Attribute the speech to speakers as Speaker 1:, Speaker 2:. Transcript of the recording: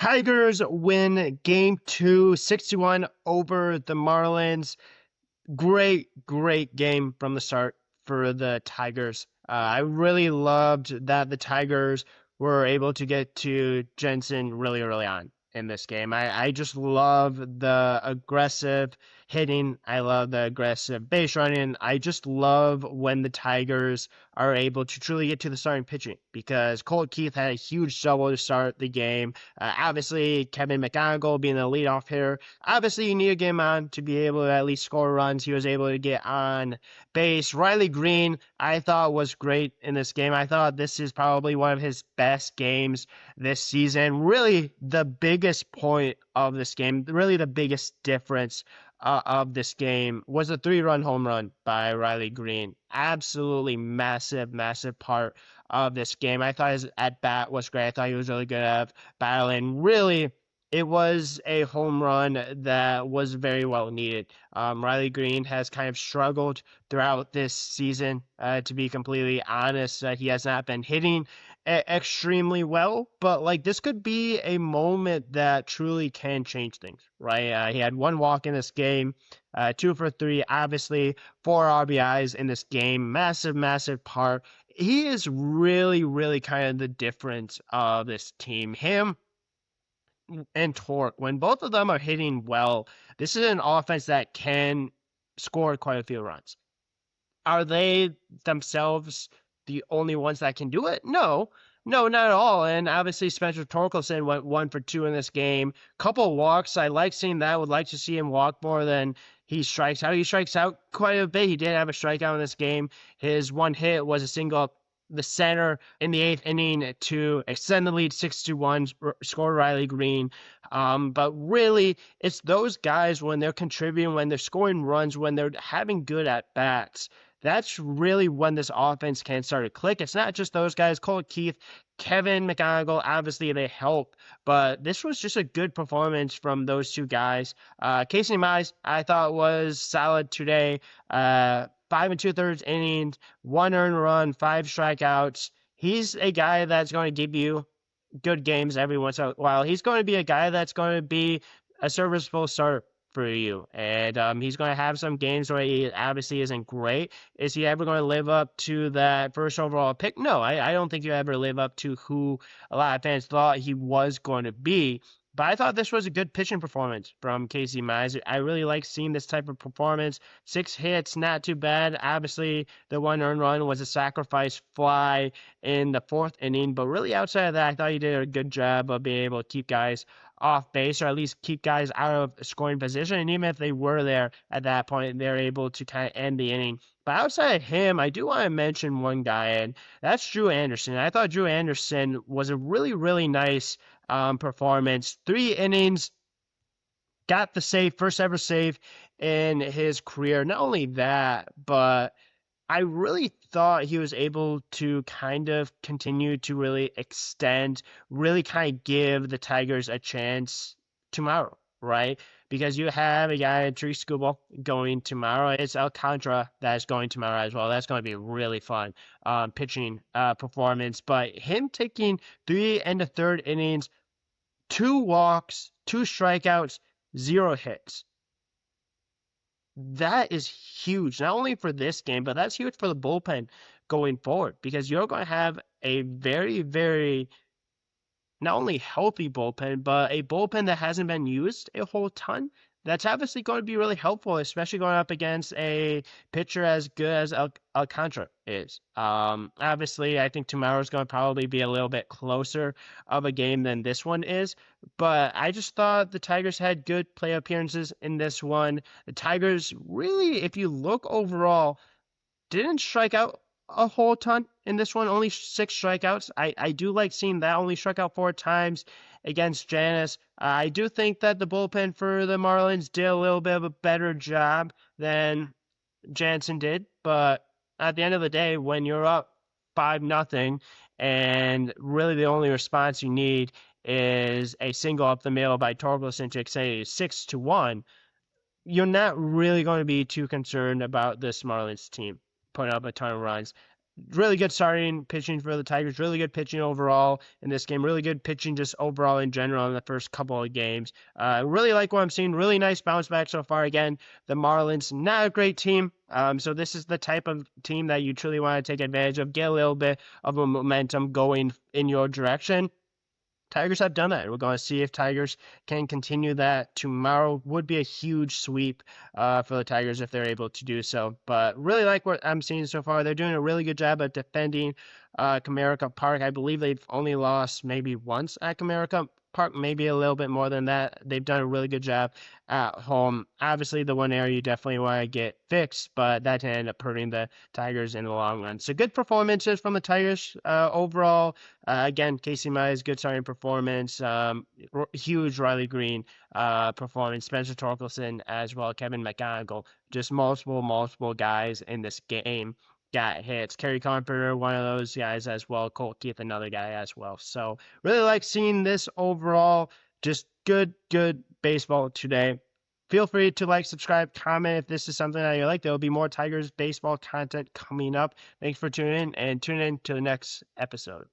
Speaker 1: Tigers win game two, 6-1 over the Marlins. Great game from the start for the Tigers. I really loved that the Tigers were able to get to Jensen really early on in this game. I just love the aggressive hitting. I love the aggressive base running. I just love when the Tigers are able to truly get to the starting pitching because Colt Keith had a huge double to start the game. Obviously, Kevin McGonigal being the leadoff hitter. Obviously, you need to get him on to be able to at least score runs. He was able to get on base. Riley Greene, I thought, was great in this game. I thought this is probably one of his best games this season. Really, the biggest point of this game, really the biggest difference of this game was a 3-run home run by Riley Greene. Absolutely massive part of this game. I thought his at bat was great. I thought he was really good at battling. Really, it was a home run that was very well needed. Riley Greene has kind of struggled throughout this season, to be completely honest. He has not been hitting extremely well, but like this could be a moment that truly can change things, right? He had one walk in this game, 2 for 3, obviously 4 RBIs in this game. Massive part. He is really kind of the difference of this team. Him and Torque, when both of them are hitting well, this is an offense that can score quite a few runs. Are they themselves the only ones that can do it? No, not at all. And obviously, Spencer Torkelson went 1 for 2 in this game. Couple walks. I like seeing that. Would like to see him walk more than he strikes out. He strikes out quite a bit. He did have a strikeout in this game. His one hit was a single up the center in the 8th inning to extend the lead 6-1, score Riley Greene. But really, it's those guys when they're contributing, when they're scoring runs, when they're having good at bats. That's really when this offense can start to click. It's not just those guys, Colt Keith, Kevin McGonigal, obviously they help, but this was just a good performance from those two guys. Casey Mize, I thought was solid today. 5 2/3 innings, 1 earned run, 5 strikeouts. He's a guy that's going to give you good games every once in a while. He's going to be a guy that's going to be a serviceable starter for you. And he's going to have some games where he obviously isn't great. Is he ever going to live up to that first overall pick? No, I don't think you ever live up to who a lot of fans thought he was going to be. But I thought this was a good pitching performance from Casey Mize. I really like seeing this type of performance. 6 hits, not too bad. Obviously, the 1 earned run was a sacrifice fly in the 4th inning. But really, outside of that, I thought he did a good job of being able to keep guys off base or at least keep guys out of scoring position. And even if they were there at that point, they're able to kind of end the inning. But outside of him, I do want to mention one guy, and that's Drew Anderson. I thought Drew Anderson was a really nice performance. 3 innings, got the save, first ever save in his career. Not only that, but I really thought he was able to kind of continue to really extend, really kind of give the Tigers a chance tomorrow, right? Because you have a guy, Tree Skubal, going tomorrow. It's Alcantara that's going tomorrow as well. That's going to be really fun pitching performance. But him taking 3 1/3 innings, 2 walks, 2 strikeouts, 0 hits. That is huge, not only for this game, but that's huge for the bullpen going forward because you're going to have a very not only healthy bullpen, but a bullpen that hasn't been used a whole ton. That's obviously going to be really helpful, especially going up against a pitcher as good as Alcantara is. Obviously, I think tomorrow's going to probably be a little bit closer of a game than this one is, but I just thought the Tigers had good play appearances in this one. The Tigers really, if you look overall, didn't strike out a whole ton in this one, only 6 strikeouts. I do like seeing that, only struck out 4 times against Janus. I do think that the bullpen for the Marlins did a little bit of a better job than Jansen did, but at the end of the day, when you're up 5-0 and really the only response you need is a single up the middle by Torkelson to say 6-1, you're not really going to be too concerned about this Marlins team putting up a ton of runs. really good starting pitching for the Tigers. Really good pitching overall in this game. Really good pitching just overall in general in the first couple of games. Really like what I'm seeing. Really nice bounce back so far. Again, the Marlins, not a great team. So this is the type of team that you truly want to take advantage of. Get a little bit of a momentum going in your direction. Tigers have done that. We're going to see if Tigers can continue that tomorrow. Would be a huge sweep for the Tigers if they're able to do so. But really like what I'm seeing so far. They're doing a really good job at defending Comerica Park. I believe they've only lost maybe once at Comerica Park, maybe a little bit more than that. They've done a really good job at home. Obviously, the one area you definitely want to get fixed, but that can end up hurting the Tigers in the long run. So good performances from the Tigers overall. Again, Casey Mize, good starting performance. Huge Riley Greene performance. Spencer Torkelson as well. Kevin McGonigal. Just multiple guys in this game got hits. Kerry Carpenter, one of those guys as well. Colt Keith, another guy as well. So really like seeing this overall. Just good baseball today. Feel free to like, subscribe, comment if this is something that you like. There will be more Tigers baseball content coming up. Thanks for tuning in and tune in to the next episode.